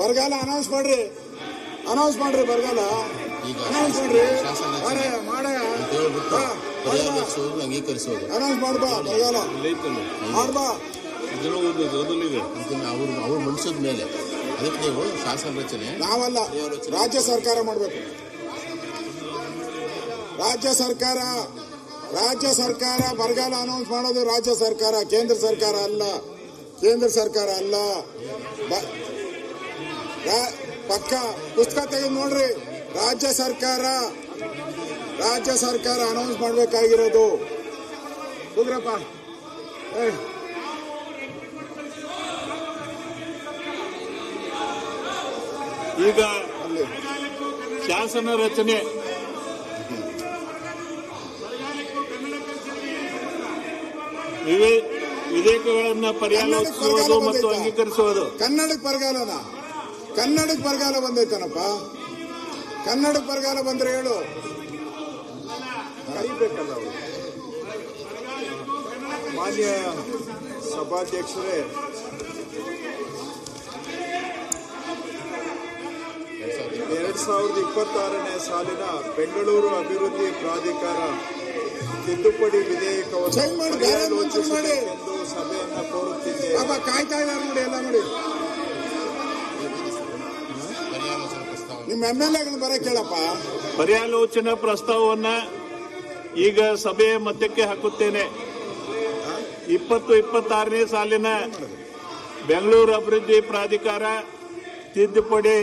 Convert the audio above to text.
ಬರಗಾಲ ಅನೌನ್ಸ್ ಮಾಡ್ರಿ ಬರಗಾಲ ಅನೌನ್ಸ್ ಮಾಡ್ರಿ ಅಂಗೀಕರಿಸೋದು ಅನೌನ್ಸ್ ಮಾಡ್ಬಾ ಬರಗಾಲ ಮಾಡ್ಬಾ ಅವ್ರು ಮನ್ಸದ ಮೇಲೆ ಅದಕ್ಕೆ ನೀವು ಶಾಸನ ರಚನೆ ನಾವಲ್ಲ ರಾಜ್ಯ ಸರ್ಕಾರ ಮಾಡಬೇಕು. ರಾಜ್ಯ ಸರ್ಕಾರ ಬರಗಾಲ ಅನೌನ್ಸ್ ಮಾಡೋದು ರಾಜ್ಯ ಸರ್ಕಾರ, ಕೇಂದ್ರ ಸರ್ಕಾರ ಅಲ್ಲ. ಪಕ್ಕ ಪುಸ್ತಕ ತೆಗೆದು ನೋಡ್ರಿ. ರಾಜ್ಯ ಸರ್ಕಾರ ಅನೌನ್ಸ್ ಮಾಡಬೇಕಾಗಿರೋದು. ಹೋಗ್ರಪ್ಪ. ಈಗ ಶಾಸನ ರಚನೆ ವಿಧೇಯಕಗಳನ್ನ ಪರ್ಯಾಲೋಚಿಸುವುದು ಮತ್ತು ಅಂಗೀಕರಿಸುವುದು. ಕನ್ನಡಕ್ಕೆ ಬರಗಾಲ ಬಂದೈತನಪ್ಪ. ಕನ್ನಡಕ್ಕೆ ಬರಗಾಲ ಬಂದ್ರೆ ಹೇಳು. ಕರಿಬೇಕಲ್ಲ ಅವರು. ಮಾನ್ಯ ಸಭಾಧ್ಯಕ್ಷರೇ, 2026ನೇ ಸಾಲಿನ ಬೆಂಗಳೂರು ಅಭಿವೃದ್ಧಿ ಪ್ರಾಧಿಕಾರ ತಿದ್ದುಪಡಿ ವಿಧೇಯಕವನ್ನು ಪರ್ಯಾಲೋಚಿಸಬೇಕೆಂದು ಸಭೆಯನ್ನ ಕೋರುತ್ತಿದ್ದೇವೆ. ಕಾಯ್ತಾ ಇದ್ದಾರೆ ನೋಡಿ, ಎಲ್ಲ ನೋಡಿ. ನಿಮ್ಮ MLAಗಳನ್ನ ಬರ ಕೇಳಪ್ಪ. ಪರ್ಯಾಲೋಚನಾ ಪ್ರಸ್ತಾವವನ್ನ ಈಗ ಸಭೆಯ ಮಧ್ಯಕ್ಕೆ ಹಾಕುತ್ತೇನೆ. 2026ನೇ ಸಾಲಿನ ಬೆಂಗಳೂರು ಅಭಿವೃದ್ಧಿ ಪ್ರಾಧಿಕಾರ ತಿದ್ದುಪಡಿ